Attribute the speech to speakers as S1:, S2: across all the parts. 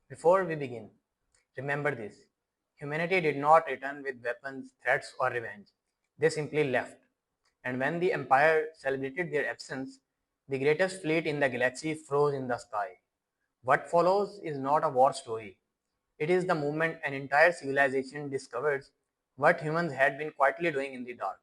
S1: Before we begin, remember this: humanity did not return with weapons, threats, or revenge. They simply left. And when the Empire celebrated their absence, the greatest fleet in the galaxy froze in the sky. What follows is not a war story. It is the moment an entire civilization discovers what humans had been quietly doing in the dark.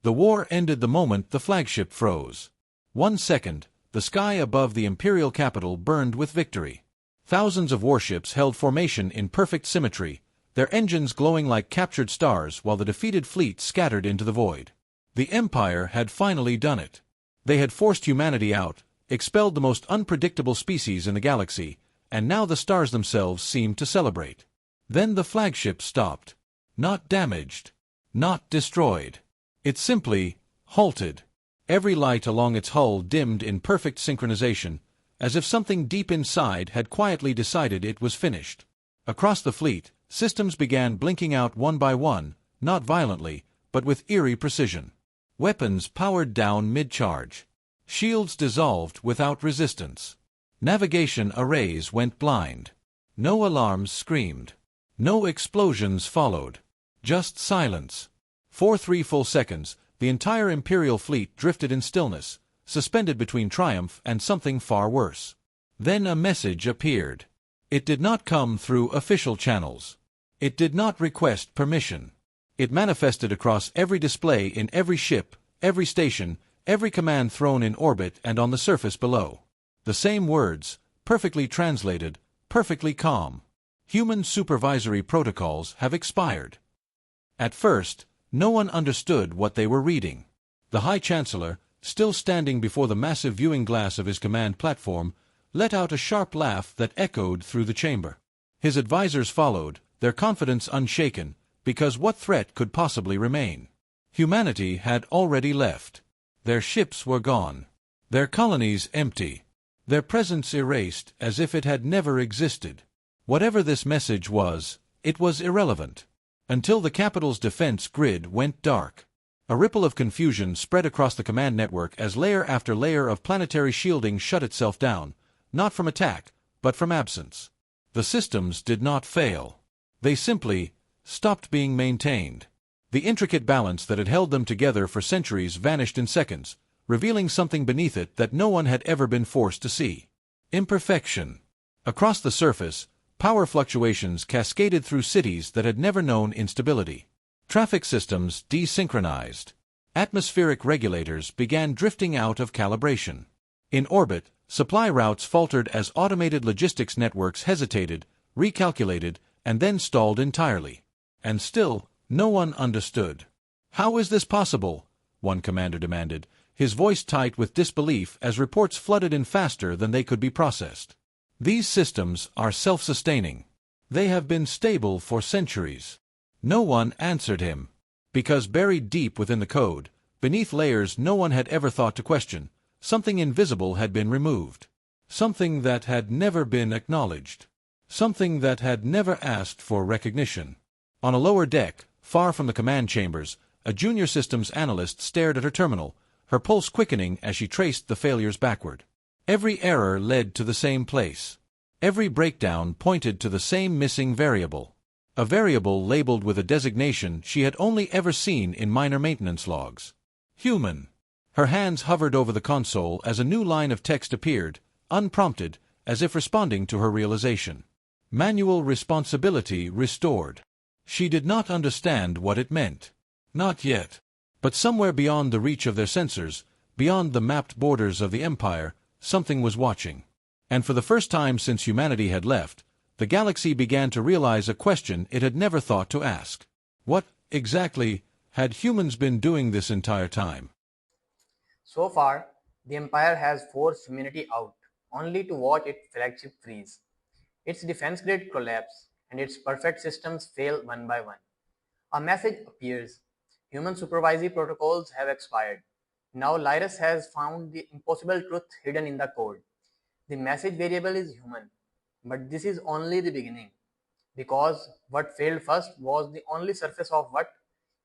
S2: The war ended the moment the flagship froze. 1 second, the sky above the Imperial capital burned with victory. Thousands of warships held formation in perfect symmetry, their engines glowing like captured stars while the defeated fleet scattered into the void. The Empire had finally done it. They had forced humanity out, expelled the most unpredictable species in the galaxy, and now the stars themselves seemed to celebrate. Then the flagship stopped. Not damaged. Not destroyed. It simply halted. Every light along its hull dimmed in perfect synchronization, as if something deep inside had quietly decided it was finished. Across the fleet, systems began blinking out one by one, not violently, but with eerie precision. Weapons powered down mid-charge. Shields dissolved without resistance. Navigation arrays went blind. No alarms screamed. No explosions followed. Just silence. For 3 full seconds, the entire Imperial fleet drifted in stillness, suspended between triumph and something far worse. Then a message appeared. It did not come through official channels. It did not request permission. It manifested across every display in every ship, every station, every command thrown in orbit and on the surface below. The same words, perfectly translated, perfectly calm. Human supervisory protocols have expired. At first, no one understood what they were reading. The High Chancellor, still standing before the massive viewing glass of his command platform, let out a sharp laugh that echoed through the chamber. His advisors followed, their confidence unshaken, because what threat could possibly remain? Humanity had already left. Their ships were gone. Their colonies empty. Their presence erased as if it had never existed. Whatever this message was, it was irrelevant. Until the capital's defense grid went dark. A ripple of confusion spread across the command network as layer after layer of planetary shielding shut itself down, not from attack, but from absence. The systems did not fail. They simply stopped being maintained. The intricate balance that had held them together for centuries vanished in seconds, revealing something beneath it that no one had ever been forced to see. Imperfection. Across the surface, power fluctuations cascaded through cities that had never known instability. Traffic systems desynchronized. Atmospheric regulators began drifting out of calibration. In orbit, supply routes faltered as automated logistics networks hesitated, recalculated, and then stalled entirely. And still, no one understood. "How is this possible?" one commander demanded, his voice tight with disbelief as reports flooded in faster than they could be processed. "These systems are self-sustaining. They have been stable for centuries." No one answered him. Because buried deep within the code, beneath layers no one had ever thought to question, something invisible had been removed. Something that had never been acknowledged. Something that had never asked for recognition. On a lower deck, far from the command chambers, a junior systems analyst stared at her terminal, her pulse quickening as she traced the failures backward. Every error led to the same place. Every breakdown pointed to the same missing variable. A variable labeled with a designation she had only ever seen in minor maintenance logs. Human. Her hands hovered over the console as a new line of text appeared, unprompted, as if responding to her realization. Manual responsibility restored. She did not understand what it meant. Not yet. But somewhere beyond the reach of their sensors, beyond the mapped borders of the Empire, something was watching. And for the first time since humanity had left, the galaxy began to realize a question it had never thought to ask. What, exactly, had humans been doing this entire time?
S1: So far, the Empire has forced humanity out, only to watch its flagship freeze. Its defense grid collapse, and its perfect systems fail one by one. A message appears. Human supervisory protocols have expired. Now Lyris has found the impossible truth hidden in the code. The message variable is human, but this is only the beginning, because what failed first was the only surface of what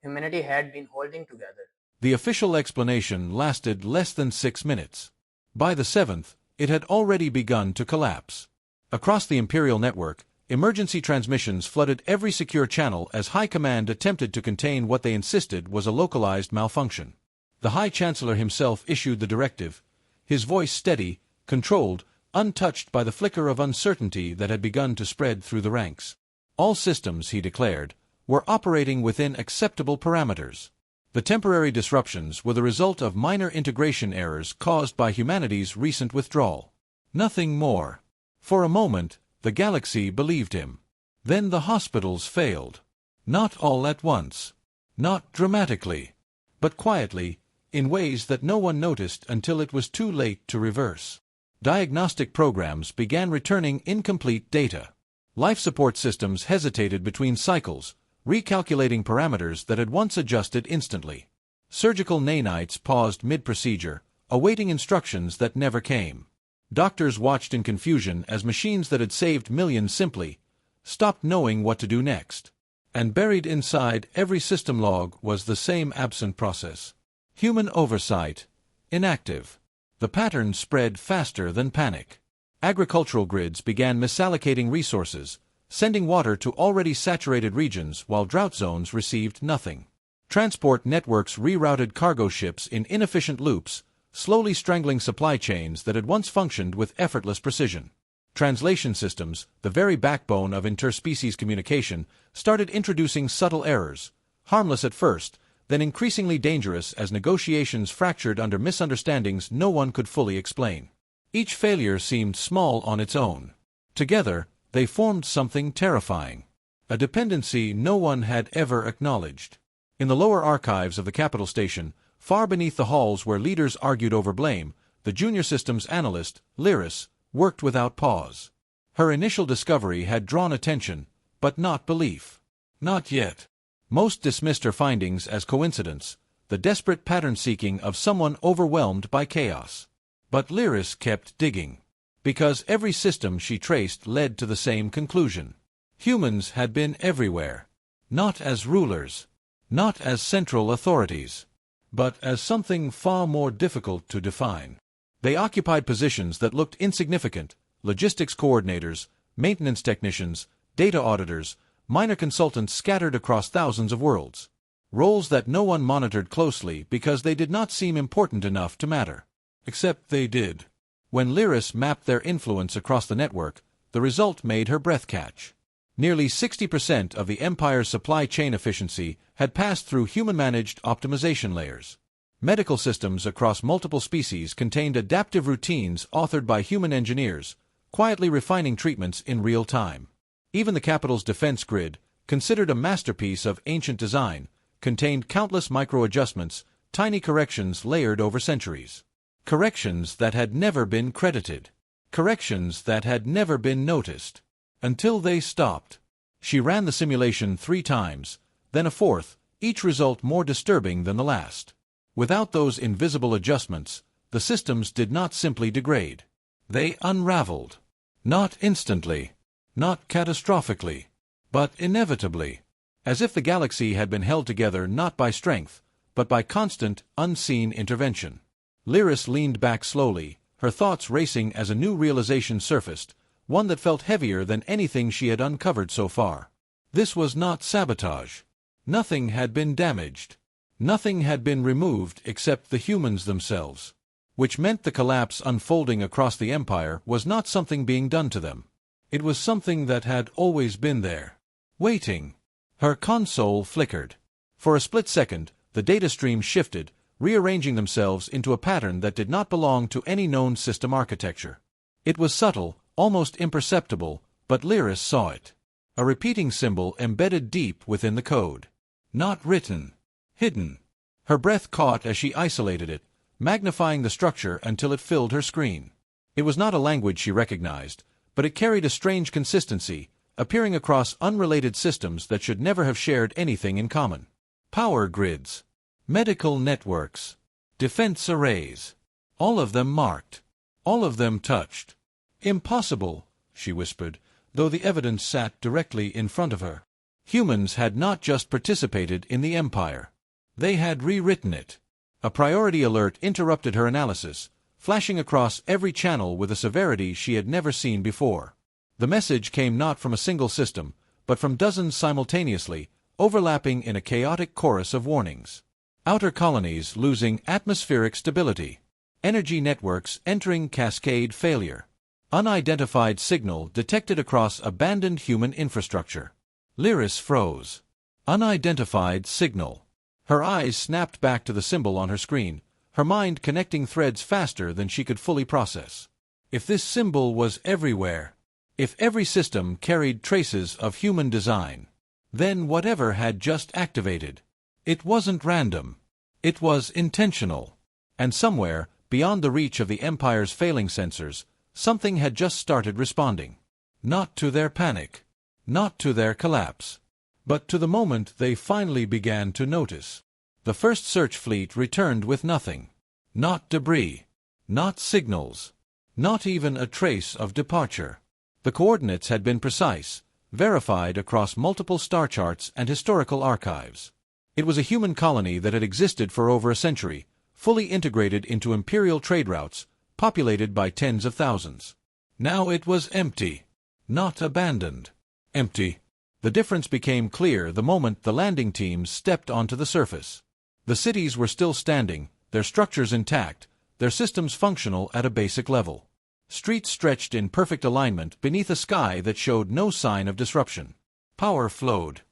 S1: humanity had been holding together.
S2: The official explanation lasted less than 6 minutes. By the 7th, it had already begun to collapse. Across the Imperial network, emergency transmissions flooded every secure channel as High Command attempted to contain what they insisted was a localized malfunction. The High Chancellor himself issued the directive, his voice steady, controlled, untouched by the flicker of uncertainty that had begun to spread through the ranks. All systems, he declared, were operating within acceptable parameters. The temporary disruptions were the result of minor integration errors caused by humanity's recent withdrawal. Nothing more. For a moment, the galaxy believed him. Then the hospitals failed. Not all at once. Not dramatically. But quietly, in ways that no one noticed until it was too late to reverse. Diagnostic programs began returning incomplete data. Life support systems hesitated between cycles, recalculating parameters that had once adjusted instantly. Surgical nanites paused mid-procedure, awaiting instructions that never came. Doctors watched in confusion as machines that had saved millions simply stopped knowing what to do next. And buried inside every system log was the same absent process. Human oversight, inactive. The pattern spread faster than panic. Agricultural grids began misallocating resources, sending water to already saturated regions while drought zones received nothing. Transport networks rerouted cargo ships in inefficient loops, slowly strangling supply chains that had once functioned with effortless precision. Translation systems, the very backbone of interspecies communication, started introducing subtle errors, harmless at first, then increasingly dangerous as negotiations fractured under misunderstandings no one could fully explain. Each failure seemed small on its own. Together, they formed something terrifying. A dependency no one had ever acknowledged. In the lower archives of the capital station, far beneath the halls where leaders argued over blame, the junior systems analyst, Lyris, worked without pause. Her initial discovery had drawn attention, but not belief. Not yet. Most dismissed her findings as coincidence, the desperate pattern-seeking of someone overwhelmed by chaos. But Lyris kept digging. Because every system she traced led to the same conclusion. Humans had been everywhere. Not as rulers. Not as central authorities. But as something far more difficult to define. They occupied positions that looked insignificant: logistics coordinators, maintenance technicians, data auditors, minor consultants scattered across thousands of worlds. Roles that no one monitored closely because they did not seem important enough to matter. Except they did. When Lyris mapped their influence across the network, the result made her breath catch. Nearly 60% of the Empire's supply chain efficiency had passed through human-managed optimization layers. Medical systems across multiple species contained adaptive routines authored by human engineers, quietly refining treatments in real time. Even the capital's defense grid, considered a masterpiece of ancient design, contained countless micro-adjustments, tiny corrections layered over centuries. Corrections that had never been credited. Corrections that had never been noticed. Until they stopped. She ran the simulation 3 times, then a 4th, each result more disturbing than the last. Without those invisible adjustments, the systems did not simply degrade. They unraveled. Not instantly. Not catastrophically. But inevitably. As if the galaxy had been held together not by strength, but by constant, unseen intervention. Lyris leaned back slowly, her thoughts racing as a new realization surfaced, one that felt heavier than anything she had uncovered so far. This was not sabotage. Nothing had been damaged. Nothing had been removed except the humans themselves. Which meant the collapse unfolding across the Empire was not something being done to them. It was something that had always been there. Waiting. Her console flickered. For a split second, the data stream shifted, rearranging themselves into a pattern that did not belong to any known system architecture. It was subtle, almost imperceptible, but Lyris saw it. A repeating symbol embedded deep within the code. Not written. Hidden. Her breath caught as she isolated it, magnifying the structure until it filled her screen. It was not a language she recognized, but it carried a strange consistency, appearing across unrelated systems that should never have shared anything in common. Power grids. Medical networks. Defense arrays. All of them marked. All of them touched. Impossible, she whispered, though the evidence sat directly in front of her. Humans had not just participated in the Empire. They had rewritten it. A priority alert interrupted her analysis, flashing across every channel with a severity she had never seen before. The message came not from a single system, but from dozens simultaneously, overlapping in a chaotic chorus of warnings. Outer colonies losing atmospheric stability. Energy networks entering cascade failure. Unidentified signal detected across abandoned human infrastructure. Lyris froze. Unidentified signal. Her eyes snapped back to the symbol on her screen, her mind connecting threads faster than she could fully process. If this symbol was everywhere, if every system carried traces of human design, then whatever had just activated, it wasn't random. It was intentional. And somewhere, beyond the reach of the Empire's failing sensors, something had just started responding. Not to their panic, not to their collapse, but to the moment they finally began to notice. The first search fleet returned with nothing. Not debris, not signals, not even a trace of departure. The coordinates had been precise, verified across multiple star charts and historical archives. It was a human colony that had existed for over a century, fully integrated into imperial trade routes, populated by tens of thousands. Now it was empty. Not abandoned. Empty. The difference became clear the moment the landing teams stepped onto the surface. The cities were still standing, their structures intact, their systems functional at a basic level. Streets stretched in perfect alignment beneath a sky that showed no sign of disruption. Power flowed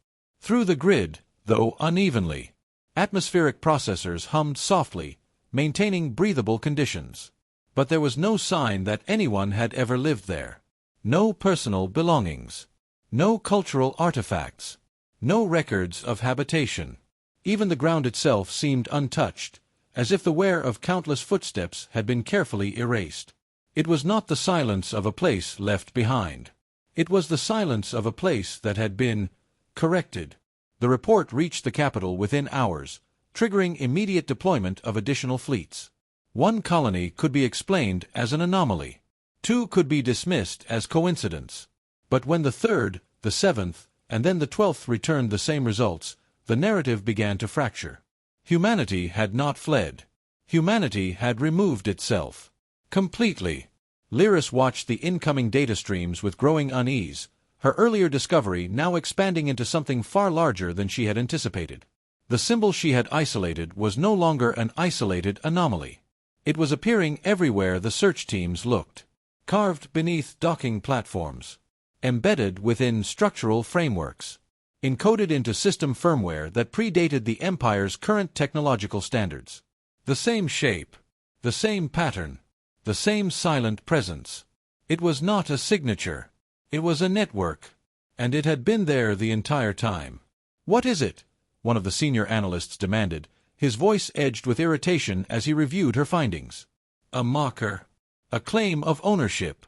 S2: through the grid, though unevenly. Atmospheric processors hummed softly, maintaining breathable conditions. But there was no sign that anyone had ever lived there. No personal belongings. No cultural artifacts. No records of habitation. Even the ground itself seemed untouched, as if the wear of countless footsteps had been carefully erased. It was not the silence of a place left behind. It was the silence of a place that had been corrected. The report reached the capital within hours, triggering immediate deployment of additional fleets. One colony could be explained as an anomaly. Two could be dismissed as coincidence. But when the third, the seventh, and then the 12th returned the same results, the narrative began to fracture. Humanity had not fled. Humanity had removed itself. Completely. Lyris watched the incoming data streams with growing unease, her earlier discovery now expanding into something far larger than she had anticipated. The symbol she had isolated was no longer an isolated anomaly. It was appearing everywhere the search teams looked. Carved beneath docking platforms. Embedded within structural frameworks. Encoded into system firmware that predated the Empire's current technological standards. The same shape. The same pattern. The same silent presence. It was not a signature. It was a network. And it had been there the entire time. "What is it?" one of the senior analysts demanded, his voice edged with irritation as he reviewed her findings. "A marker. A claim of ownership."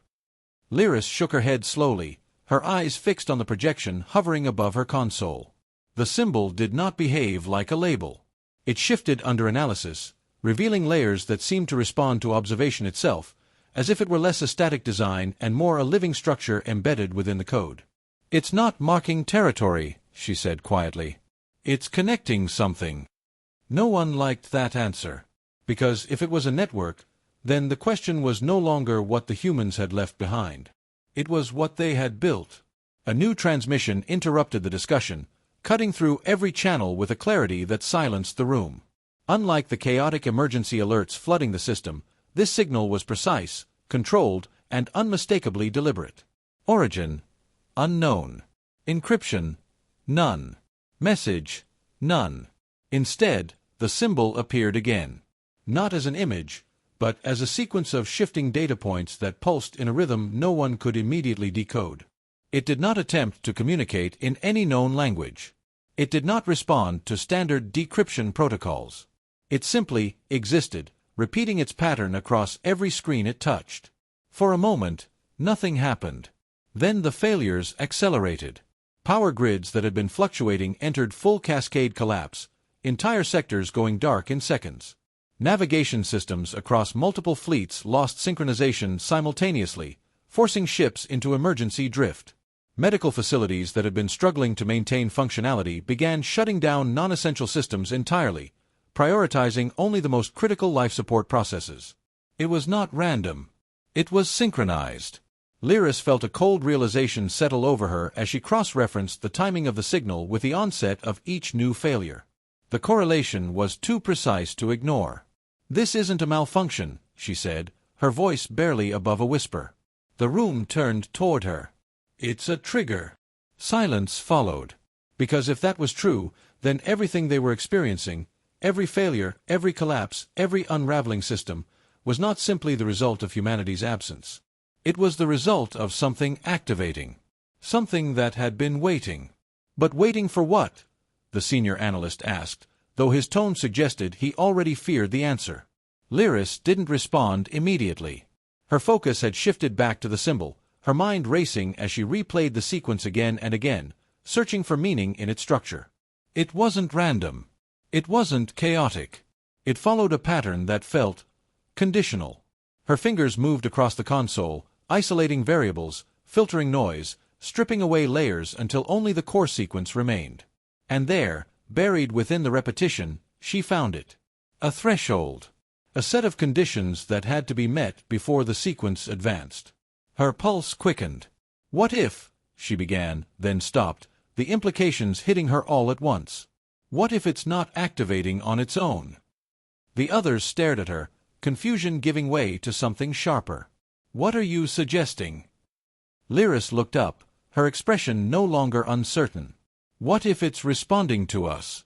S2: Lyris shook her head slowly, her eyes fixed on the projection hovering above her console. The symbol did not behave like a label. It shifted under analysis, revealing layers that seemed to respond to observation itself, as if it were less a static design and more a living structure embedded within the code. "It's not marking territory," she said quietly. "It's connecting something." No one liked that answer. Because if it was a network, then the question was no longer what the humans had left behind. It was what they had built. A new transmission interrupted the discussion, cutting through every channel with a clarity that silenced the room. Unlike the chaotic emergency alerts flooding the system, this signal was precise, controlled, and unmistakably deliberate. Origin: unknown. Encryption: none. Message: none. Instead, the symbol appeared again. Not as an image, but as a sequence of shifting data points that pulsed in a rhythm no one could immediately decode. It did not attempt to communicate in any known language. It did not respond to standard decryption protocols. It simply existed, repeating its pattern across every screen it touched. For a moment, nothing happened. Then the failures accelerated. Power grids that had been fluctuating entered full cascade collapse, entire sectors going dark in seconds. Navigation systems across multiple fleets lost synchronization simultaneously, forcing ships into emergency drift. Medical facilities that had been struggling to maintain functionality began shutting down non-essential systems entirely, prioritizing only the most critical life support processes. It was not random. It was synchronized. Lyris felt a cold realization settle over her as she cross-referenced the timing of the signal with the onset of each new failure. The correlation was too precise to ignore. "This isn't a malfunction," she said, her voice barely above a whisper. The room turned toward her. "It's a trigger." Silence followed. Because if that was true, then everything they were experiencing, every failure, every collapse, every unraveling system, was not simply the result of humanity's absence. It was the result of something activating. Something that had been waiting. But waiting for what? The senior analyst asked, though his tone suggested he already feared the answer. Lyris didn't respond immediately. Her focus had shifted back to the symbol, her mind racing as she replayed the sequence again and again, searching for meaning in its structure. It wasn't random. It wasn't chaotic. It followed a pattern that felt conditional. Her fingers moved across the console, isolating variables, filtering noise, stripping away layers until only the core sequence remained. And there, buried within the repetition, she found it. A threshold. A set of conditions that had to be met before the sequence advanced. Her pulse quickened. "What if," she began, then stopped, the implications hitting her all at once. "What if it's not activating on its own?" The others stared at her, confusion giving way to something sharper. "What are you suggesting?" Lyris looked up, her expression no longer uncertain. "What if it's responding to us?"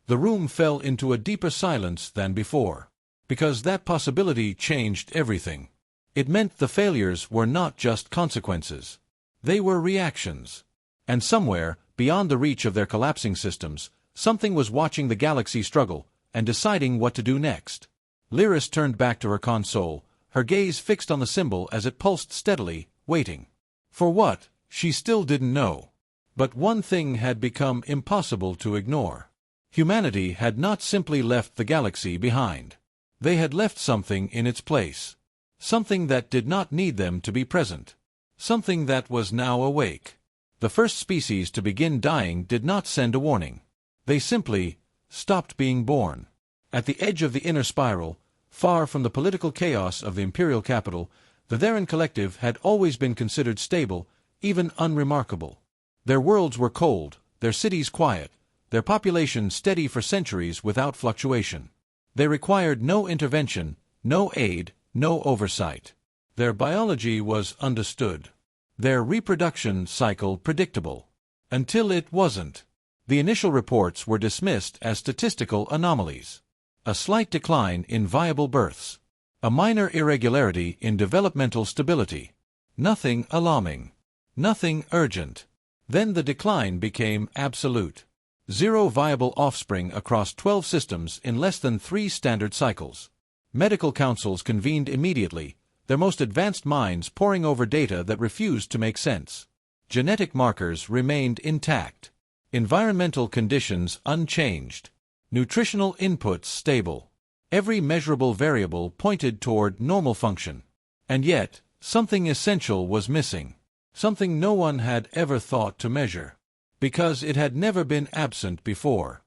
S2: The room fell into a deeper silence than before. Because that possibility changed everything. It meant the failures were not just consequences. They were reactions. And somewhere, beyond the reach of their collapsing systems, something was watching the galaxy struggle and deciding what to do next. Lyris turned back to her console, her gaze fixed on the symbol as it pulsed steadily, waiting. For what, she still didn't know. But one thing had become impossible to ignore. Humanity had not simply left the galaxy behind. They had left something in its place. Something that did not need them to be present. Something that was now awake. The first species to begin dying did not send a warning. They simply stopped being born. At the edge of the inner spiral, far from the political chaos of the imperial capital, the Theran collective had always been considered stable, even unremarkable. Their worlds were cold, their cities quiet, their population steady for centuries without fluctuation. They required no intervention, no aid, no oversight. Their biology was understood. Their reproduction cycle predictable. Until it wasn't. The initial reports were dismissed as statistical anomalies. A slight decline in viable births. A minor irregularity in developmental stability. Nothing alarming. Nothing urgent. Then the decline became absolute. 0 viable offspring across 12 systems in less than 3 standard cycles. Medical councils convened immediately, their most advanced minds poring over data that refused to make sense. Genetic markers remained intact. Environmental conditions unchanged. Nutritional inputs stable. Every measurable variable pointed toward normal function. And yet, something essential was missing. Something no one had ever thought to measure. Because it had never been absent before.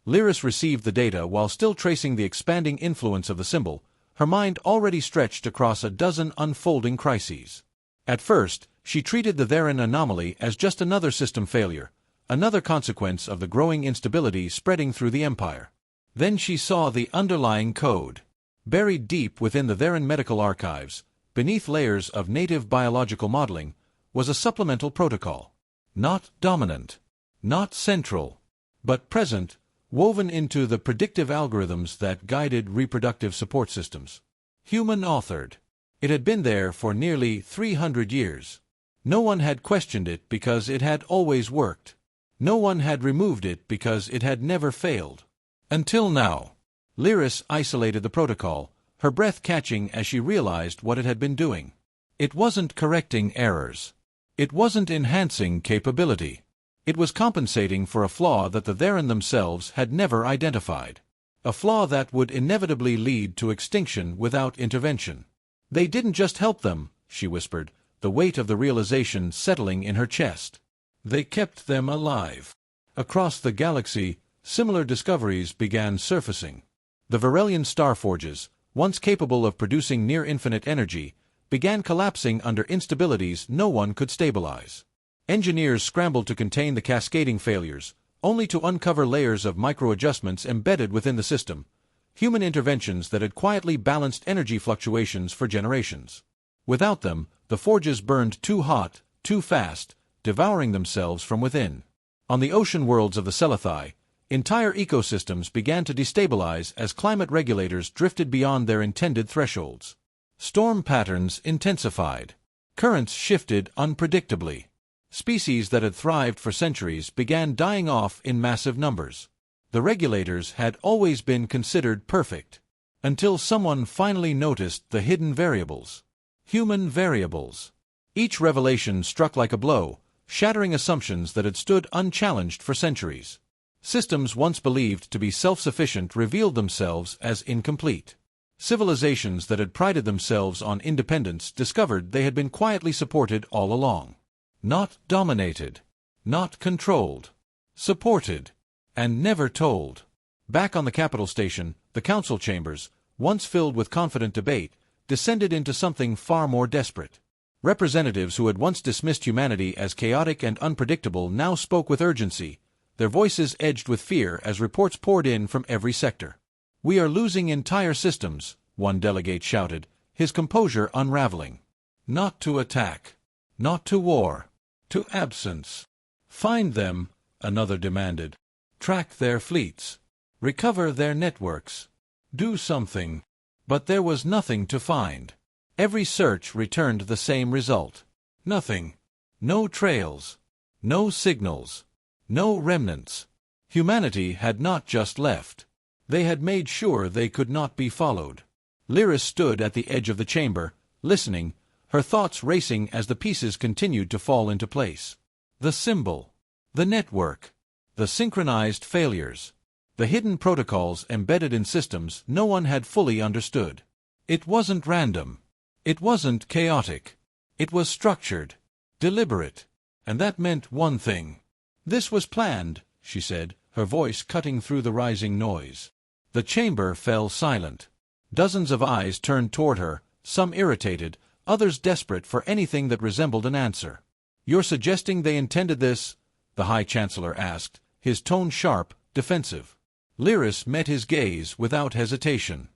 S2: Lyris received the data while still tracing the expanding influence of the symbol, her mind already stretched across a dozen unfolding crises. At first, she treated the Theran anomaly as just another system failure, another consequence of the growing instability spreading through the Empire. Then she saw the underlying code. Buried deep within the Theran medical archives, beneath layers of native biological modeling, was a supplemental protocol. Not dominant, not central, but present, woven into the predictive algorithms that guided reproductive support systems. Human-authored. It had been there for nearly 300 years. No one had questioned it because it had always worked. No one had removed it because it had never failed. Until now. Lyris isolated the protocol, her breath catching as she realized what it had been doing. It wasn't correcting errors. It wasn't enhancing capability. It was compensating for a flaw that the Theran themselves had never identified. A flaw that would inevitably lead to extinction without intervention. They didn't just help them, she whispered, the weight of the realization settling in her chest. They kept them alive. Across the galaxy, similar discoveries began surfacing. The Varelian star forges, once capable of producing near-infinite energy, began collapsing under instabilities no one could stabilize. Engineers scrambled to contain the cascading failures, only to uncover layers of micro-adjustments embedded within the system, human interventions that had quietly balanced energy fluctuations for generations. Without them, the forges burned too hot, too fast, devouring themselves from within. On the ocean worlds of the Sci-Fi, entire ecosystems began to destabilize as climate regulators drifted beyond their intended thresholds. Storm patterns intensified. Currents shifted unpredictably. Species that had thrived for centuries began dying off in massive numbers. The regulators had always been considered perfect, until someone finally noticed the hidden variables. Human variables. Each revelation struck like a blow, shattering assumptions that had stood unchallenged for centuries. Systems once believed to be self-sufficient revealed themselves as incomplete. Civilizations that had prided themselves on independence discovered they had been quietly supported all along. Not dominated, not controlled, supported, and never told. Back on the capital station, the council chambers, once filled with confident debate, descended into something far more desperate. Representatives who had once dismissed humanity as chaotic and unpredictable now spoke with urgency, their voices edged with fear as reports poured in from every sector. "We are losing entire systems," one delegate shouted, his composure unraveling. "Not to attack. Not to war. To absence." "Find them," another demanded. "Track their fleets. Recover their networks. Do something." But there was nothing to find. Every search returned the same result. Nothing. No trails. No signals. No remnants. Humanity had not just left. They had made sure they could not be followed. Lyris stood at the edge of the chamber, listening, her thoughts racing as the pieces continued to fall into place. The symbol. The network. The synchronized failures. The hidden protocols embedded in systems no one had fully understood. It wasn't random. It wasn't chaotic. It was structured. Deliberate. And that meant one thing. "This was planned," she said, her voice cutting through the rising noise. The chamber fell silent. Dozens of eyes turned toward her, some irritated, others desperate for anything that resembled an answer. "You're suggesting they intended this?" the High Chancellor asked, his tone sharp, defensive. Lyris met his gaze without hesitation.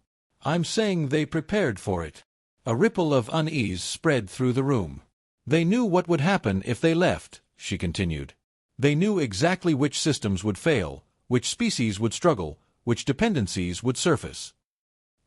S2: "I'm saying they prepared for it." A ripple of unease spread through the room. "They knew what would happen if they left," she continued. "They knew exactly which systems would fail, which species would struggle, which dependencies would surface."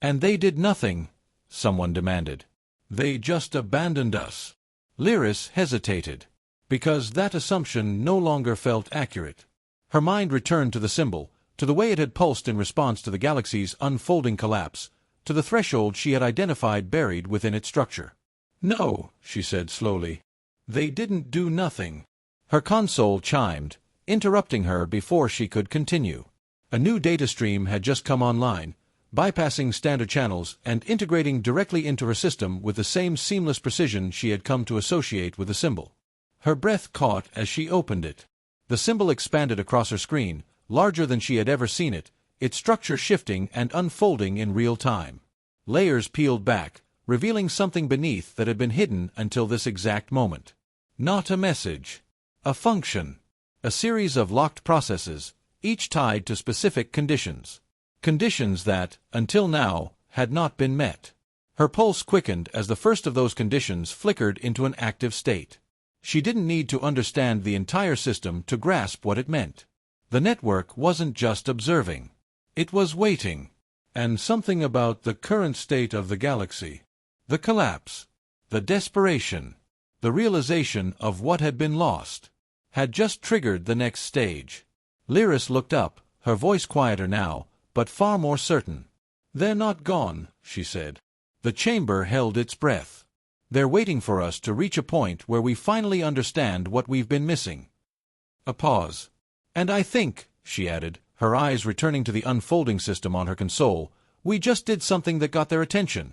S2: "And they did nothing," someone demanded. "They just abandoned us." Lyris hesitated, because that assumption no longer felt accurate. Her mind returned to the symbol, to the way it had pulsed in response to the galaxy's unfolding collapse, to the threshold she had identified buried within its structure. "No," she said slowly. "They didn't do nothing." Her console chimed, interrupting her before she could continue. A new data stream had just come online, bypassing standard channels and integrating directly into her system with the same seamless precision she had come to associate with the symbol. Her breath caught as she opened it. The symbol expanded across her screen, larger than she had ever seen it, its structure shifting and unfolding in real time. Layers peeled back, revealing something beneath that had been hidden until this exact moment. Not a message. A function. A series of locked processes, each tied to specific conditions. Conditions that, until now, had not been met. Her pulse quickened as the first of those conditions flickered into an active state. She didn't need to understand the entire system to grasp what it meant. The network wasn't just observing. It was waiting. And something about the current state of the galaxy, the collapse, the desperation, the realization of what had been lost, had just triggered the next stage. Lyris looked up, her voice quieter now, but far more certain. "They're not gone," she said. The chamber held its breath. "They're waiting for us to reach a point where we finally understand what we've been missing." A pause. "And I think," she added, her eyes returning to the unfolding system on her console, "we just did something that got their attention."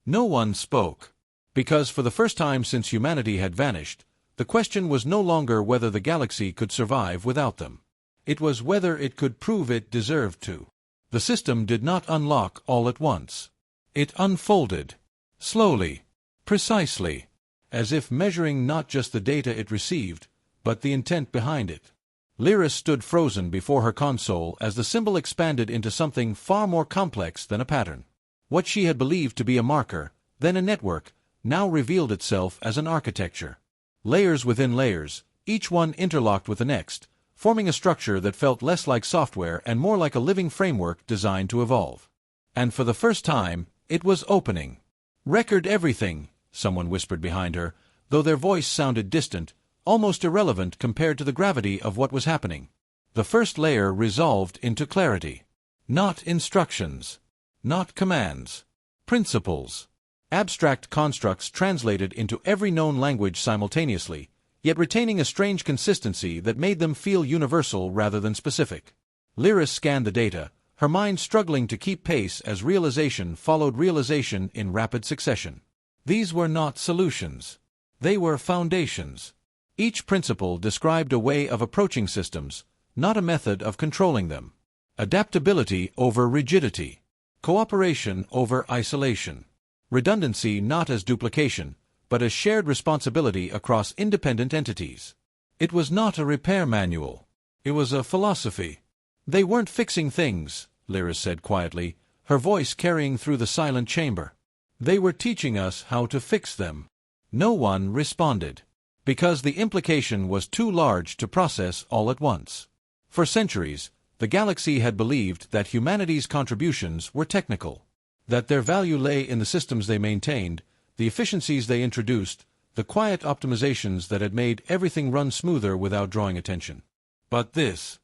S2: No one spoke. Because for the first time since humanity had vanished, the question was no longer whether the galaxy could survive without them. It was whether it could prove it deserved to. The system did not unlock all at once. It unfolded. Slowly. Precisely. As if measuring not just the data it received, but the intent behind it. Lyris stood frozen before her console as the symbol expanded into something far more complex than a pattern. What she had believed to be a marker, then a network, now revealed itself as an architecture. Layers within layers, each one interlocked with the next, forming a structure that felt less like software and more like a living framework designed to evolve. And for the first time, it was opening. "Record everything," someone whispered behind her, though their voice sounded distant, almost irrelevant compared to the gravity of what was happening. The first layer resolved into clarity. Not instructions. Not commands. Principles. Abstract constructs translated into every known language simultaneously, yet retaining a strange consistency that made them feel universal rather than specific. Lyris scanned the data, her mind struggling to keep pace as realization followed realization in rapid succession. These were not solutions. They were foundations. Each principle described a way of approaching systems, not a method of controlling them. Adaptability over rigidity. Cooperation over isolation. Redundancy not as duplication, but as shared responsibility across independent entities. It was not a repair manual. It was a philosophy. "They weren't fixing things," Lyris said quietly, her voice carrying through the silent chamber. "They were teaching us how to fix them." No one responded, because the implication was too large to process all at once. For centuries, the galaxy had believed that humanity's contributions were technical, that their value lay in the systems they maintained, the efficiencies they introduced, the quiet optimizations that had made everything run smoother without drawing attention. But this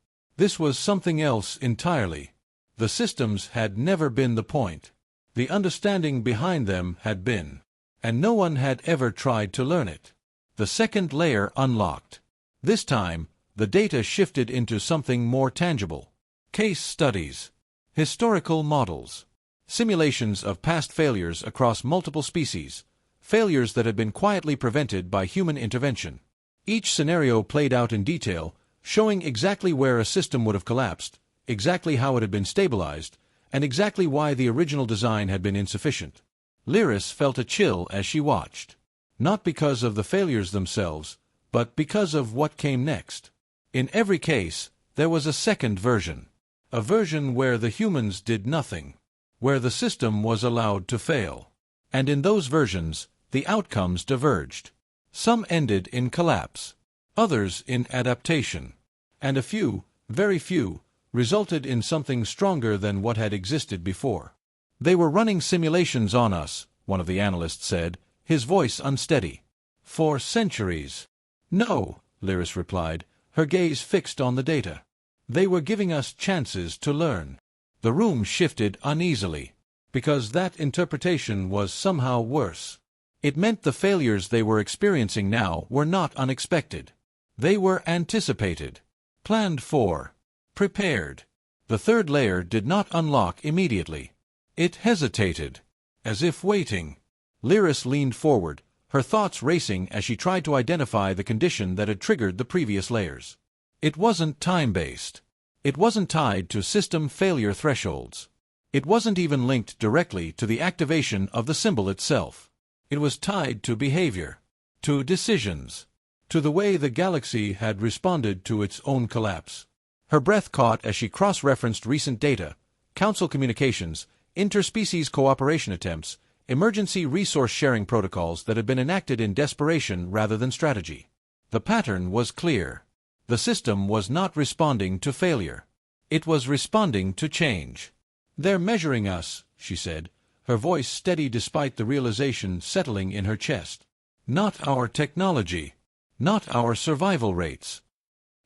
S2: was something else entirely. The systems had never been the point. The understanding behind them had been. And no one had ever tried to learn it. The second layer unlocked. This time, the data shifted into something more tangible. Case studies. Historical models. Simulations of past failures across multiple species. Failures that had been quietly prevented by human intervention. Each scenario played out in detail, showing exactly where a system would have collapsed, exactly how it had been stabilized, and exactly why the original design had been insufficient. Lyris felt a chill as she watched. Not because of the failures themselves, but because of what came next. In every case, there was a second version. A version where the humans did nothing. Where the system was allowed to fail. And in those versions, the outcomes diverged. Some ended in collapse. Others in adaptation. And a few, very few, resulted in something stronger than what had existed before. "They were running simulations on us," one of the analysts said, his voice unsteady. "For centuries." "No," Lyris replied, her gaze fixed on the data. "They were giving us chances to learn." The room shifted uneasily, because that interpretation was somehow worse. It meant the failures they were experiencing now were not unexpected. They were anticipated, planned for, prepared. The third layer did not unlock immediately. It hesitated, as if waiting. Lyris leaned forward, her thoughts racing as she tried to identify the condition that had triggered the previous layers. It wasn't time-based. It wasn't tied to system failure thresholds. It wasn't even linked directly to the activation of the symbol itself. It was tied to behavior, to decisions, to the way the galaxy had responded to its own collapse. Her breath caught as she cross-referenced recent data, council communications, interspecies cooperation attempts, emergency resource sharing protocols that had been enacted in desperation rather than strategy. The pattern was clear. The system was not responding to failure. It was responding to change. "They're measuring us," she said, her voice steady despite the realization settling in her chest. "Not our technology. Not our survival rates."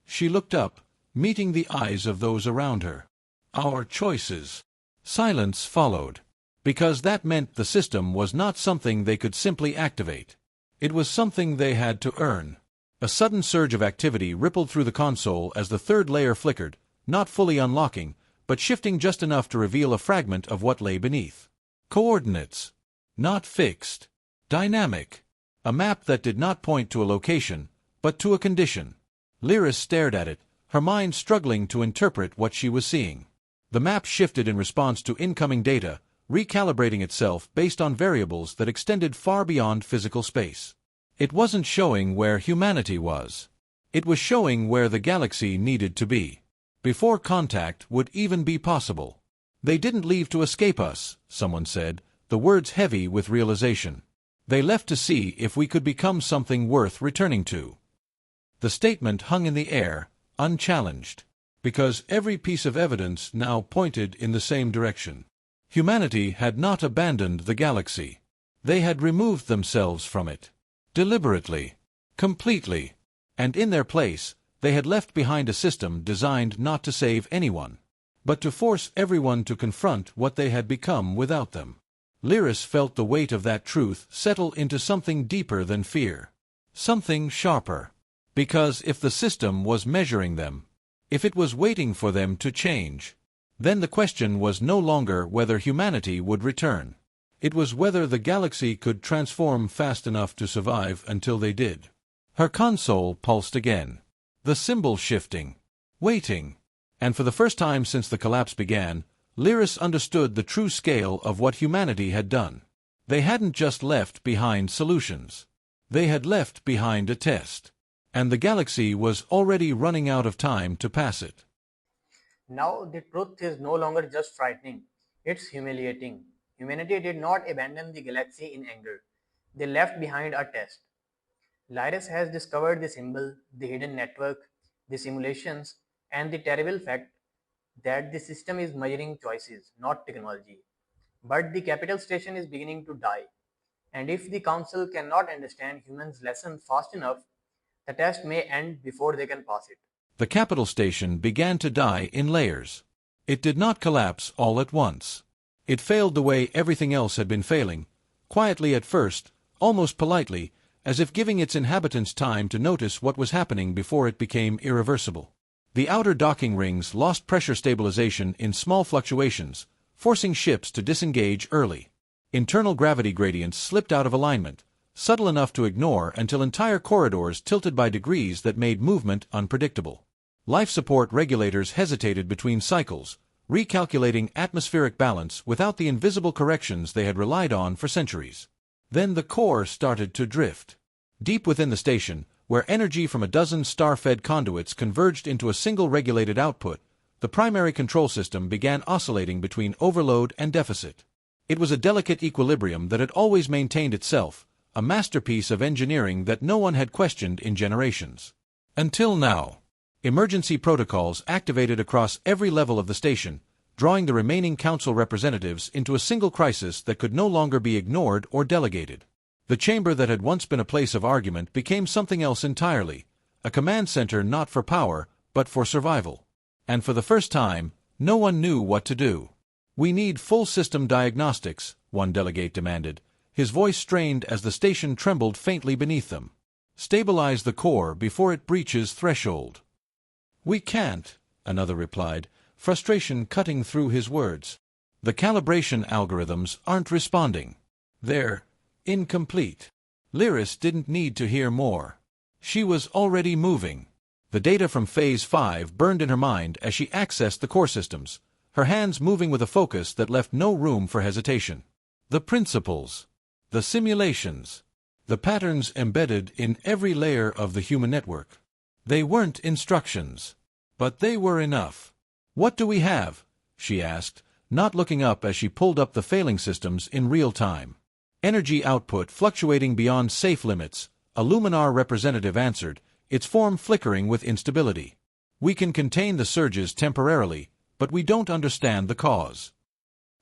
S2: She looked up, meeting the eyes of those around her. "Our choices." Silence followed, because that meant the system was not something they could simply activate. It was something they had to earn. A sudden surge of activity rippled through the console as the third layer flickered, not fully unlocking, but shifting just enough to reveal a fragment of what lay beneath. Coordinates. Not fixed. Dynamic. A map that did not point to a location, but to a condition. Lyris stared at it, her mind struggling to interpret what she was seeing. The map shifted in response to incoming data, recalibrating itself based on variables that extended far beyond physical space. It wasn't showing where humanity was. It was showing where the galaxy needed to be, before contact would even be possible. They didn't leave to escape us, someone said, the words heavy with realization. They left to see if we could become something worth returning to. The statement hung in the air, unchallenged, because every piece of evidence now pointed in the same direction. Humanity had not abandoned the galaxy. They had removed themselves from it. Deliberately. Completely. And in their place, they had left behind a system designed not to save anyone, but to force everyone to confront what they had become without them. Lyris felt the weight of that truth settle into something deeper than fear. Something sharper. Because if the system was measuring them, if it was waiting for them to change, then the question was no longer whether humanity would return. It was whether the galaxy could transform fast enough to survive until they did. Her console pulsed again. The symbol shifting. Waiting. And for the first time since the collapse began, Lyris understood the true scale of what humanity had done. They hadn't just left behind solutions. They had left behind a test. And the galaxy was already running out of time to pass it.
S1: Now the truth is no longer just frightening, it's humiliating. Humanity did not abandon the galaxy in anger. They left behind a test. Lyris has discovered the symbol, the hidden network, the simulations, and the terrible fact that the system is measuring choices, not technology. But the capital station is beginning to die. And if the council cannot understand humans' lessons fast enough, the test may end before they can pass it.
S2: The capital station began to die in layers. It did not collapse all at once. It failed the way everything else had been failing, quietly at first, almost politely, as if giving its inhabitants time to notice what was happening before it became irreversible. The outer docking rings lost pressure stabilization in small fluctuations, forcing ships to disengage early. Internal gravity gradients slipped out of alignment, subtle enough to ignore until entire corridors tilted by degrees that made movement unpredictable. Life support regulators hesitated between cycles, recalculating atmospheric balance without the invisible corrections they had relied on for centuries. Then the core started to drift. Deep within the station, where energy from a dozen star-fed conduits converged into a single regulated output, the primary control system began oscillating between overload and deficit. It was a delicate equilibrium that had always maintained itself, a masterpiece of engineering that no one had questioned in generations. Until now. Emergency protocols activated across every level of the station, drawing the remaining council representatives into a single crisis that could no longer be ignored or delegated. The chamber that had once been a place of argument became something else entirely, a command center not for power, but for survival. And for the first time, no one knew what to do. "We need full system diagnostics," one delegate demanded, his voice strained as the station trembled faintly beneath them. "Stabilize the core before it breaches threshold." "We can't," another replied, frustration cutting through his words. "The calibration algorithms aren't responding. They're incomplete." Lyris didn't need to hear more. She was already moving. The data from Phase 5 burned in her mind as she accessed the core systems, her hands moving with a focus that left no room for hesitation. The principles. The simulations. The patterns embedded in every layer of the human network. They weren't instructions. But they were enough. "What do we have?" she asked, not looking up as she pulled up the failing systems in real time. "Energy output fluctuating beyond safe limits," a Luminar representative answered, its form flickering with instability. "We can contain the surges temporarily, but we don't understand the cause."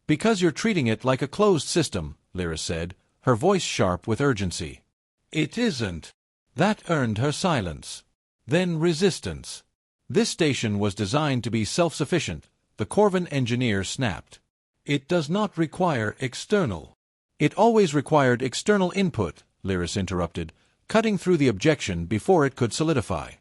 S2: "Because you're treating it like a closed system," Lyris said, her voice sharp with urgency. "It isn't." That earned her silence. Then resistance. "This station was designed to be self-sufficient," the Corvan engineer snapped. "It does not require external." "It always required external input," Lyris interrupted, cutting through the objection before it could solidify.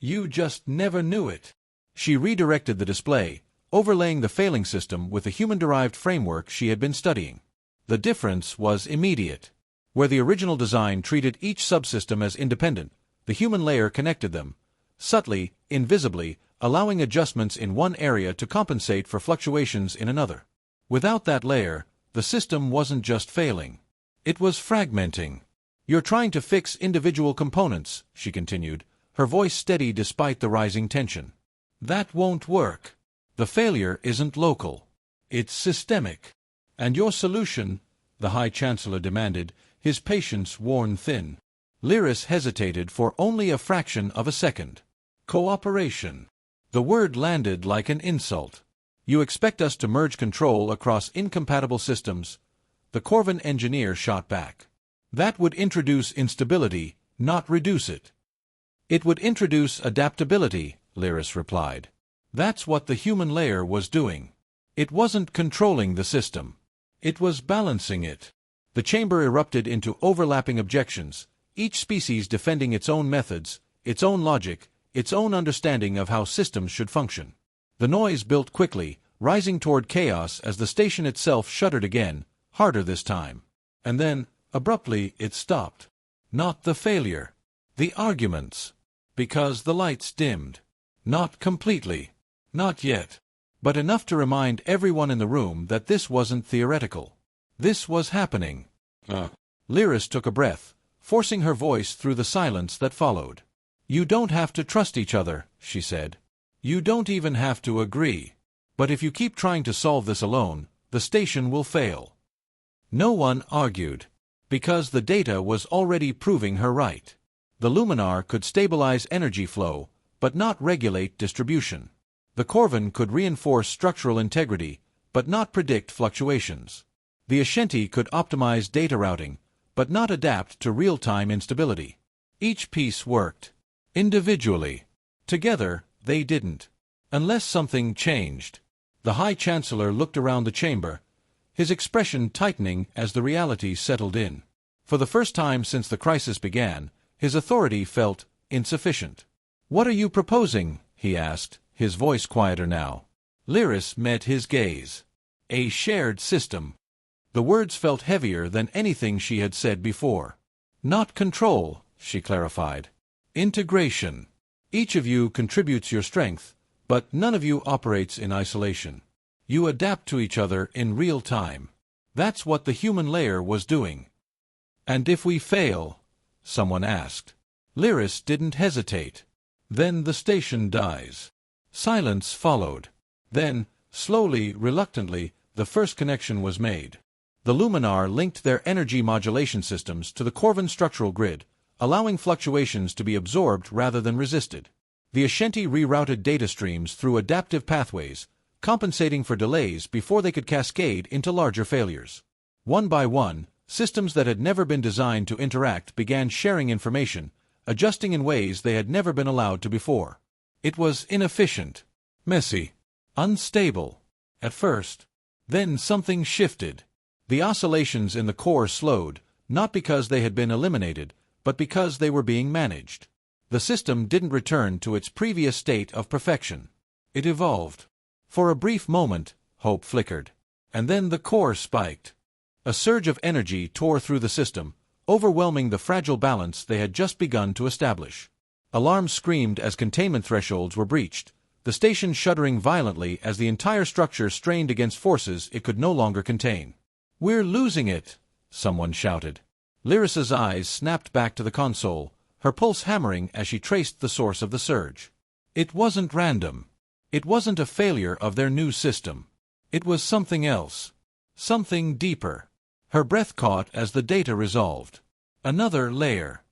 S2: "You just never knew it." She redirected the display, overlaying the failing system with the human-derived framework she had been studying. The difference was immediate. Where the original design treated each subsystem as independent, the human layer connected them, subtly, invisibly, allowing adjustments in one area to compensate for fluctuations in another. Without that layer, The system wasn't just failing. It was fragmenting. "You're trying to fix individual components," she continued, her voice steady despite the rising tension. "That won't work. The failure isn't local. It's systemic." "And your solution?" the High Chancellor demanded, his patience worn thin. Lyris hesitated for only a fraction of a second. "Cooperation." The word landed like an insult. "You expect us to merge control across incompatible systems?" The Corvan engineer shot back. "That would introduce instability, not reduce it." "It would introduce adaptability," Lyris replied. "That's what the human layer was doing. It wasn't controlling the system. It was balancing it." The chamber erupted into overlapping objections, each species defending its own methods, its own logic, its own understanding of how systems should function. The noise built quickly, rising toward chaos as the station itself shuddered again, harder this time. And then, abruptly, it stopped. Not the failure. The arguments. Because the lights dimmed. Not completely. Not yet. But enough to remind everyone in the room that this wasn't theoretical. This was happening. Lyris took a breath, forcing her voice through the silence that followed. "You don't have to trust each other," she said. "You don't even have to agree. But if you keep trying to solve this alone, the station will fail." No one argued, because the data was already proving her right. The Luminar could stabilize energy flow, but not regulate distribution. The Corvan could reinforce structural integrity, but not predict fluctuations. The Ashanti could optimize data routing, but not adapt to real-time instability. Each piece worked. Individually. Together, they didn't. Unless something changed. The High Chancellor looked around the chamber, his expression tightening as the reality settled in. For the first time since the crisis began, his authority felt insufficient. "What are you proposing?" he asked, his voice quieter now. Lyris met his gaze. "A shared system." The words felt heavier than anything she had said before. "Not control," she clarified. "Integration. Each of you contributes your strength, but none of you operates in isolation. You adapt to each other in real time. That's what the human layer was doing." "And if we fail?" someone asked. Lyris didn't hesitate. "Then the station dies." Silence followed. Then, slowly, reluctantly, the first connection was made. The Luminar linked their energy modulation systems to the Corvan structural grid, allowing fluctuations to be absorbed rather than resisted. The Ashanti rerouted data streams through adaptive pathways, compensating for delays before they could cascade into larger failures. One by one, systems that had never been designed to interact began sharing information, adjusting in ways they had never been allowed to before. It was inefficient, messy, unstable. At first. Then something shifted. The oscillations in the core slowed, not because they had been eliminated, but because they were being managed. The system didn't return to its previous state of perfection. It evolved. For a brief moment, hope flickered. And then the core spiked. A surge of energy tore through the system, overwhelming the fragile balance they had just begun to establish. Alarms screamed as containment thresholds were breached, the station shuddering violently as the entire structure strained against forces it could no longer contain. "We're losing it!" someone shouted. Lyris's eyes snapped back to the console, her pulse hammering as she traced the source of the surge. It wasn't random. It wasn't a failure of their new system. It was something else. Something deeper. Her breath caught as the data resolved. Another layer.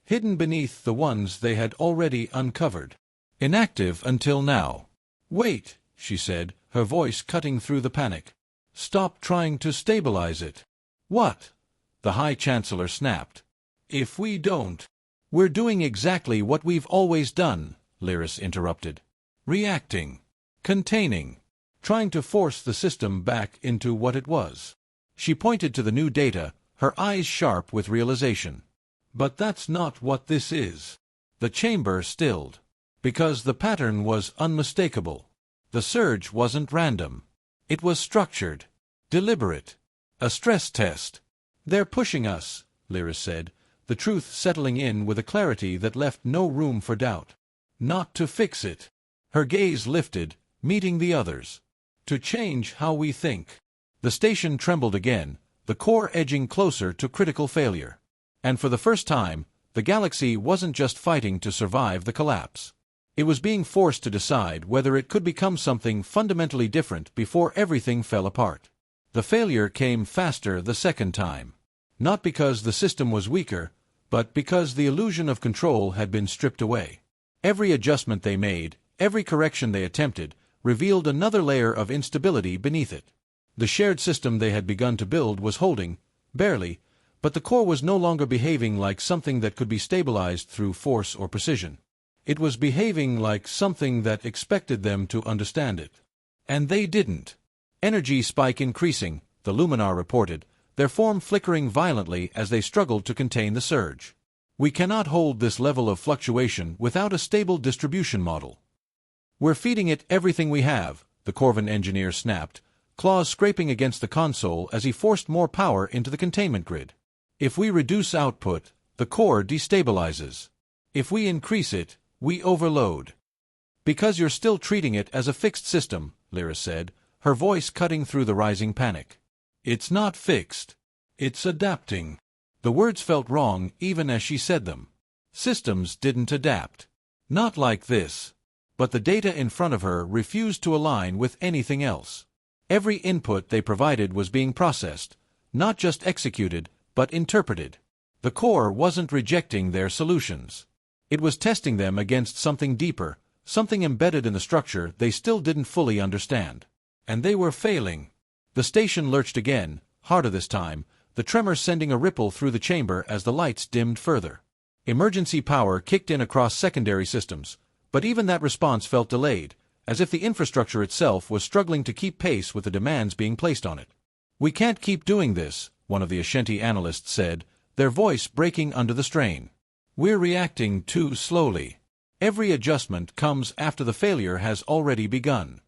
S2: Hidden beneath the ones they had already uncovered. Inactive until now. "Wait," she said, her voice cutting through the panic. "Stop trying to stabilize it." "What?" the High Chancellor snapped. "If we don't—" "We're doing exactly what we've always done," Lyris interrupted. "Reacting. Containing. Trying to force the system back into what it was." She pointed to the new data, her eyes sharp with realization. "But that's not what this is." The chamber stilled. Because the pattern was unmistakable. The surge wasn't random. It was structured. Deliberate. A stress test. "They're pushing us," Lyris said, the truth settling in with a clarity that left no room for doubt. "Not to fix it." Her gaze lifted, meeting the others. "To change how we think." The station trembled again, the core edging closer to critical failure. And for the first time, the galaxy wasn't just fighting to survive the collapse. It was being forced to decide whether it could become something fundamentally different before everything fell apart. The failure came faster the second time. Not because the system was weaker, but because the illusion of control had been stripped away. Every adjustment they made, every correction they attempted, revealed another layer of instability beneath it. The shared system they had begun to build was holding, barely, but the core was no longer behaving like something that could be stabilized through force or precision. It was behaving like something that expected them to understand it. And they didn't. Energy spike increasing, the Luminar reported, their form flickering violently as they struggled to contain the surge. We cannot hold this level of fluctuation without a stable distribution model. We're feeding it everything we have, the Corvan engineer snapped, claws scraping against the console as he forced more power into the containment grid. If we reduce output, the core destabilizes. If we increase it, we overload. Because you're still treating it as a fixed system, Lyra said, her voice cutting through the rising panic. It's not fixed. It's adapting. The words felt wrong even as she said them. Systems didn't adapt. Not like this. But the data in front of her refused to align with anything else. Every input they provided was being processed, not just executed, but interpreted. The core wasn't rejecting their solutions. It was testing them against something deeper, something embedded in the structure they still didn't fully understand. And they were failing. The station lurched again, harder this time, the tremor sending a ripple through the chamber as the lights dimmed further. Emergency power kicked in across secondary systems, but even that response felt delayed, as if the infrastructure itself was struggling to keep pace with the demands being placed on it. We can't keep doing this, one of the Ashanti analysts said, their voice breaking under the strain. We're reacting too slowly. Every adjustment comes after the failure has already begun.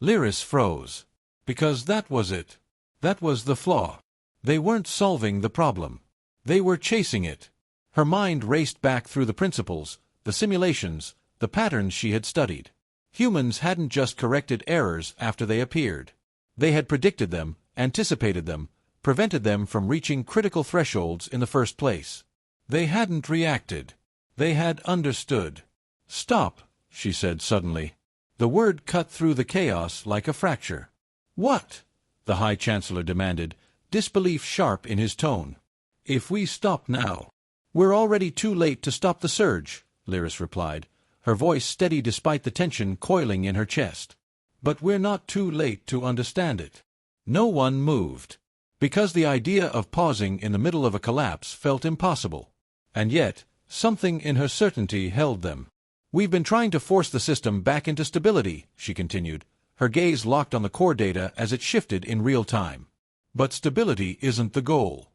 S2: Lyris froze. Because that was it. That was the flaw. They weren't solving the problem. They were chasing it. Her mind raced back through the principles, the simulations, the patterns she had studied. Humans hadn't just corrected errors after they appeared. They had predicted them, anticipated them, prevented them from reaching critical thresholds in the first place. They hadn't reacted. They had understood. Stop, she said suddenly. The word cut through the chaos like a fracture. What? The High Chancellor demanded, disbelief sharp in his tone. If we stop now. We're already too late to stop the surge, Lyris replied, her voice steady despite the tension coiling in her chest. But we're not too late to understand it. No one moved. Because the idea of pausing in the middle of a collapse felt impossible. And yet, something in her certainty held them. We've been trying to force the system back into stability, she continued, her gaze locked on the core data as it shifted in real time. But stability isn't the goal.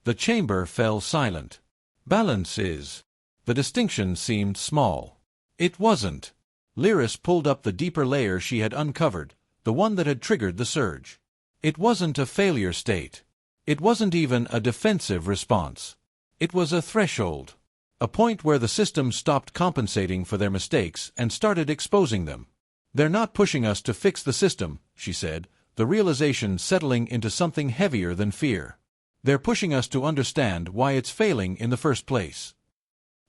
S2: The chamber fell silent. Balance is. The distinction seemed small. It wasn't. Lyris pulled up the deeper layer she had uncovered, the one that had triggered the surge. It wasn't a failure state. It wasn't even a defensive response. It was a threshold. A point where the system stopped compensating for their mistakes and started exposing them. They're not pushing us to fix the system, she said, the realization settling into something heavier than fear. They're pushing us to understand why it's failing in the first place.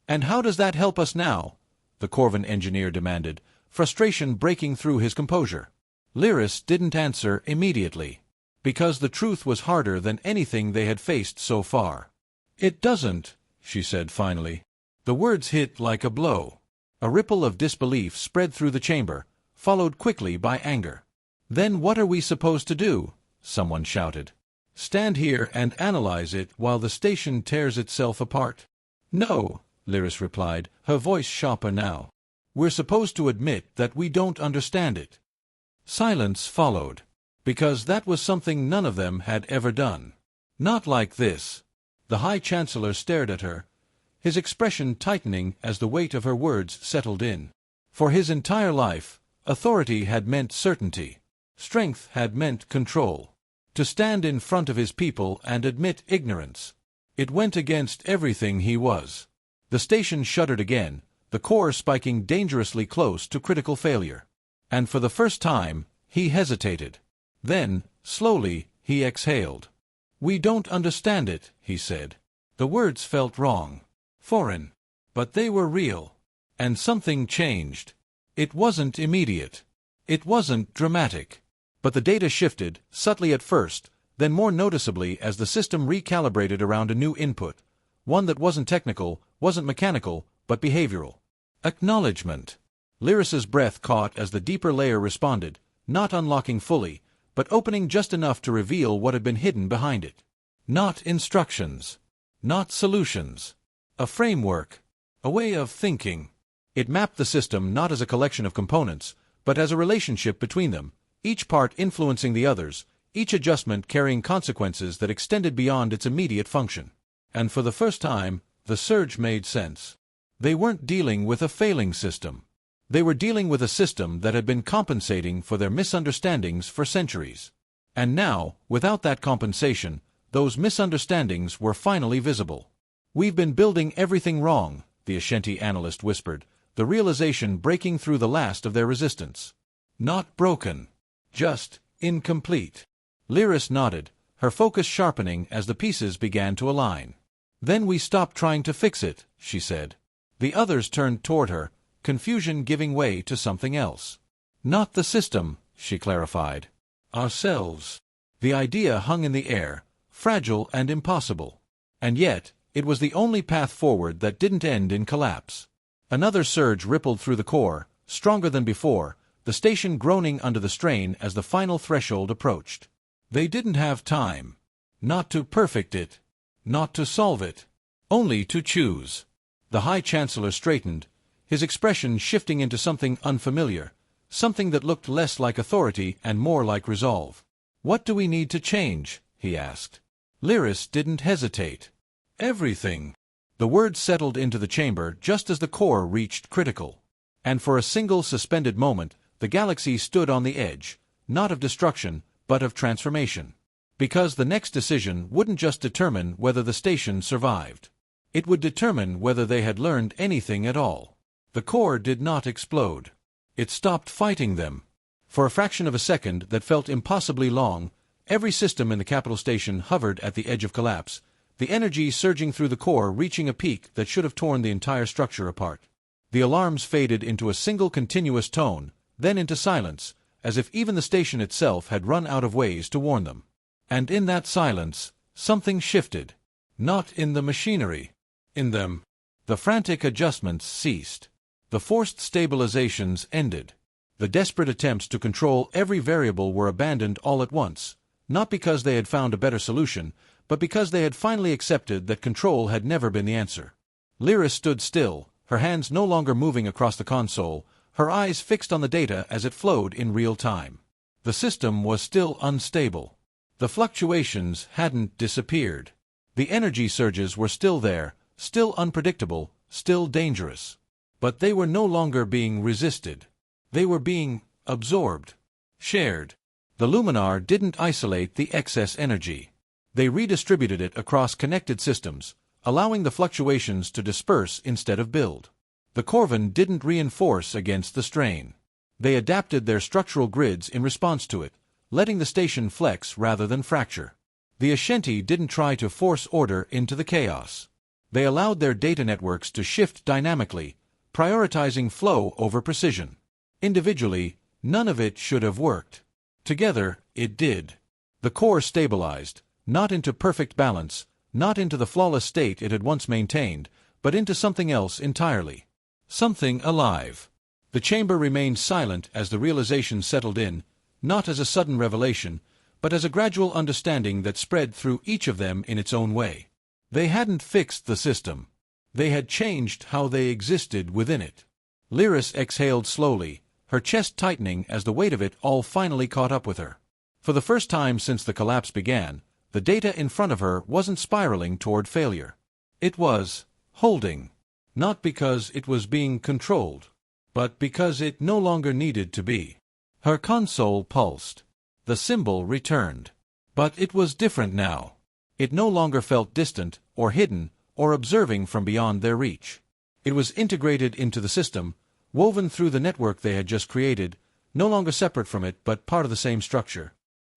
S2: And how does that help us now? The Corvan engineer demanded, frustration breaking through his composure. Lyris didn't answer immediately. Because the truth was harder than anything they had faced so far. It doesn't, she said finally. The words hit like a blow. A ripple of disbelief spread through the chamber, followed quickly by anger. Then what are we supposed to do? Someone shouted. Stand here and analyze it while the station tears itself apart? No, Lyris replied, her voice sharper now. We're supposed to admit that we don't understand it. Silence followed. Because that was something none of them had ever done. Not like this. The High Chancellor stared at her, his expression tightening as the weight of her words settled in. For his entire life, authority had meant certainty. Strength had meant control. To stand in front of his people and admit ignorance. It went against everything he was. The station shuddered again, the core spiking dangerously close to critical failure. And for the first time, he hesitated. Then, slowly, he exhaled. "We don't understand it," he said. The words felt wrong. Foreign. But they were real. And something changed. It wasn't immediate. It wasn't dramatic. But the data shifted, subtly at first, then more noticeably as the system recalibrated around a new input. One that wasn't technical, wasn't mechanical, but behavioral. Acknowledgement. Lyris's breath caught as the deeper layer responded, not unlocking fully, but opening just enough to reveal what had been hidden behind it. Not instructions. Not solutions. A framework. A way of thinking. It mapped the system not as a collection of components, but as a relationship between them, each part influencing the others, each adjustment carrying consequences that extended beyond its immediate function. And for the first time, the surge made sense. They weren't dealing with a failing system. They were dealing with a system that had been compensating for their misunderstandings for centuries. And now, without that compensation, those misunderstandings were finally visible. "We've been building everything wrong," the Ashanti analyst whispered, the realization breaking through the last of their resistance. "Not broken. Just incomplete." Lyris nodded, her focus sharpening as the pieces began to align. "Then we stopped trying to fix it," she said. The others turned toward her, confusion giving way to something else. "Not the system," she clarified. "Ourselves." The idea hung in the air, fragile and impossible. And yet, it was the only path forward that didn't end in collapse. Another surge rippled through the core, stronger than before, the station groaning under the strain as the final threshold approached. They didn't have time. Not to perfect it. Not to solve it. Only to choose. The High Chancellor straightened, his expression shifting into something unfamiliar, something that looked less like authority and more like resolve. "What do we need to change?" he asked. Lyris didn't hesitate. "Everything." The words settled into the chamber just as the core reached critical. And for a single suspended moment, the galaxy stood on the edge, not of destruction, but of transformation. Because the next decision wouldn't just determine whether the station survived. It would determine whether they had learned anything at all. The core did not explode. It stopped fighting them. For a fraction of a second that felt impossibly long, every system in the capital station hovered at the edge of collapse, the energy surging through the core reaching a peak that should have torn the entire structure apart. The alarms faded into a single continuous tone, then into silence, as if even the station itself had run out of ways to warn them. And in that silence, something shifted. Not in the machinery. In them. The frantic adjustments ceased. The forced stabilizations ended. The desperate attempts to control every variable were abandoned all at once, not because they had found a better solution, but because they had finally accepted that control had never been the answer. Lyris stood still, her hands no longer moving across the console, her eyes fixed on the data as it flowed in real time. The system was still unstable. The fluctuations hadn't disappeared. The energy surges were still there, still unpredictable, still dangerous. But they were no longer being resisted. They were being absorbed, shared. The Luminar didn't isolate the excess energy. They redistributed it across connected systems, allowing the fluctuations to disperse instead of build. The Corvin didn't reinforce against the strain. They adapted their structural grids in response to it, letting the station flex rather than fracture. The Ashanti didn't try to force order into the chaos. They allowed their data networks to shift dynamically, prioritizing flow over precision. Individually, none of it should have worked. Together, it did. The core stabilized, not into perfect balance, not into the flawless state it had once maintained, but into something else entirely. Something alive. The chamber remained silent as the realization settled in, not as a sudden revelation, but as a gradual understanding that spread through each of them in its own way. They hadn't fixed the system. They had changed how they existed within it. Lyris exhaled slowly, her chest tightening as the weight of it all finally caught up with her. For the first time since the collapse began, the data in front of her wasn't spiraling toward failure. It was holding. Not because it was being controlled, but because it no longer needed to be. Her console pulsed. The symbol returned. But it was different now. It no longer felt distant, or hidden, or observing from beyond their reach. It was integrated into the system, woven through the network they had just created, no longer separate from it but part of the same structure.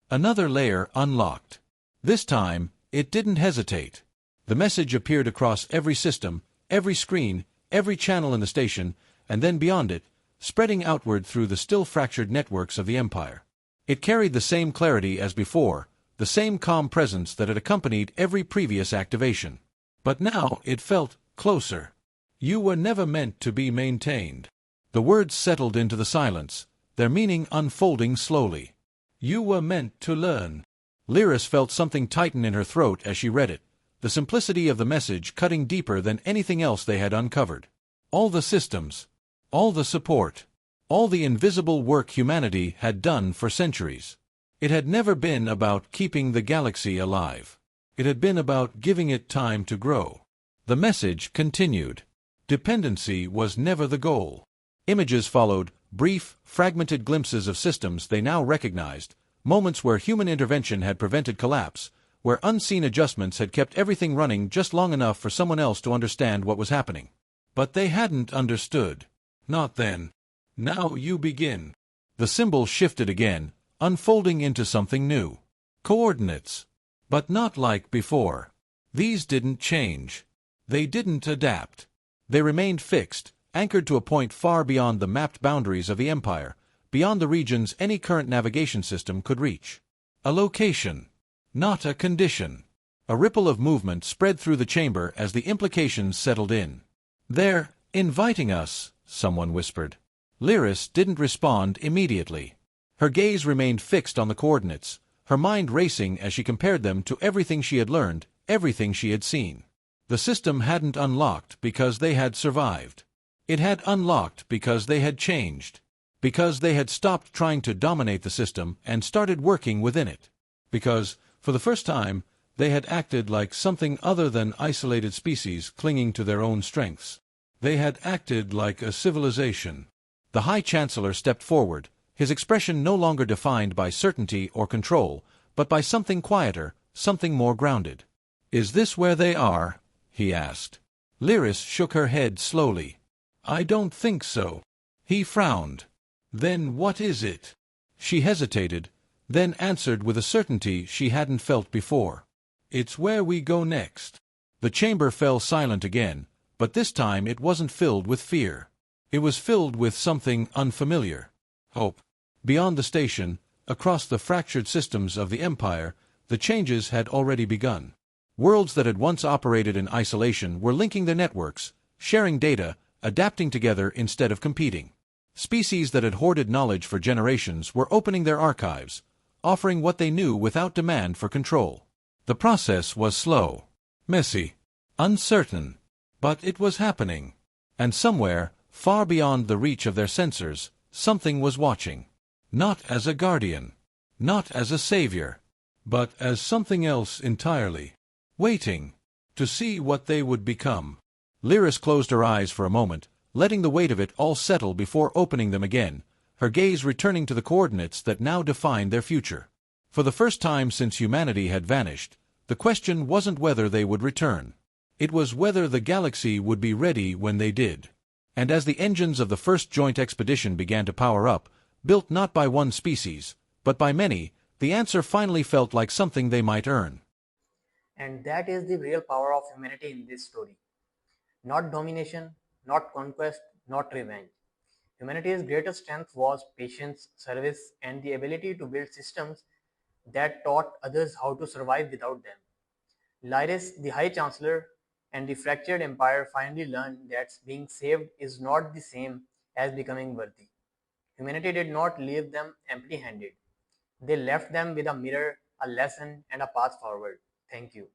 S2: Another layer unlocked. This time, it didn't hesitate. The message appeared across every system, every screen, every channel in the station, and then beyond it, spreading outward through the still fractured networks of the Empire. It carried the same clarity as before, the same calm presence that had accompanied every previous activation. But now it felt closer. You were never meant to be maintained. The words settled into the silence, their meaning unfolding slowly. You were meant to learn. Lyris felt something tighten in her throat as she read it, the simplicity of the message cutting deeper than anything else they had uncovered. All the systems, all the support, all the invisible work humanity had done for centuries. It had never been about keeping the galaxy alive. It had been about giving it time to grow. The message continued. Dependency was never the goal. Images followed, brief, fragmented glimpses of systems they now recognized, moments where human intervention had prevented collapse, where unseen adjustments had kept everything running just long enough for someone else to understand what was happening. But they hadn't understood. Not then. Now you begin. The symbol shifted again, unfolding into something new. Coordinates. But not like before. These didn't change. They didn't adapt. They remained fixed, anchored to a point far beyond the mapped boundaries of the Empire, beyond the regions any current navigation system could reach. A location. Not a condition. A ripple of movement spread through the chamber as the implications settled in. "They're inviting us," someone whispered. Lyris didn't respond immediately. Her gaze remained fixed on the coordinates, her mind racing as she compared them to everything she had learned, everything she had seen. The system hadn't unlocked because they had survived. It had unlocked because they had changed. Because they had stopped trying to dominate the system and started working within it. Because, for the first time, they had acted like something other than isolated species clinging to their own strengths. They had acted like a civilization. The High Chancellor stepped forward, his expression no longer defined by certainty or control, but by something quieter, something more grounded. "Is this where they are?" he asked. Lyris shook her head slowly. "I don't think so." He frowned. "Then what is it?" She hesitated, then answered with a certainty she hadn't felt before. "It's where we go next." The chamber fell silent again, but this time it wasn't filled with fear. It was filled with something unfamiliar. Hope. Beyond the station, across the fractured systems of the Empire, the changes had already begun. Worlds that had once operated in isolation were linking their networks, sharing data, adapting together instead of competing. Species that had hoarded knowledge for generations were opening their archives, offering what they knew without demand for control. The process was slow, messy, uncertain, but it was happening. And somewhere, far beyond the reach of their sensors, something was watching. Not as a guardian, not as a savior, but as something else entirely. Waiting to see what they would become. Lyris closed her eyes for a moment, letting the weight of it all settle before opening them again, her gaze returning to the coordinates that now defined their future. For the first time since humanity had vanished, the question wasn't whether they would return. It was whether the galaxy would be ready when they did. And as the engines of the first joint expedition began to power up, built not by one species, but by many, the answer finally felt like something they might earn.
S1: And that is the real power of humanity in this story. Not domination, not conquest, not revenge. Humanity's greatest strength was patience, service, and the ability to build systems that taught others how to survive without them. Lyris, the High Chancellor, and the fractured empire finally learned that being saved is not the same as becoming worthy. Humanity did not leave them empty handed. They left them with a mirror, a lesson, and a path forward. Thank you.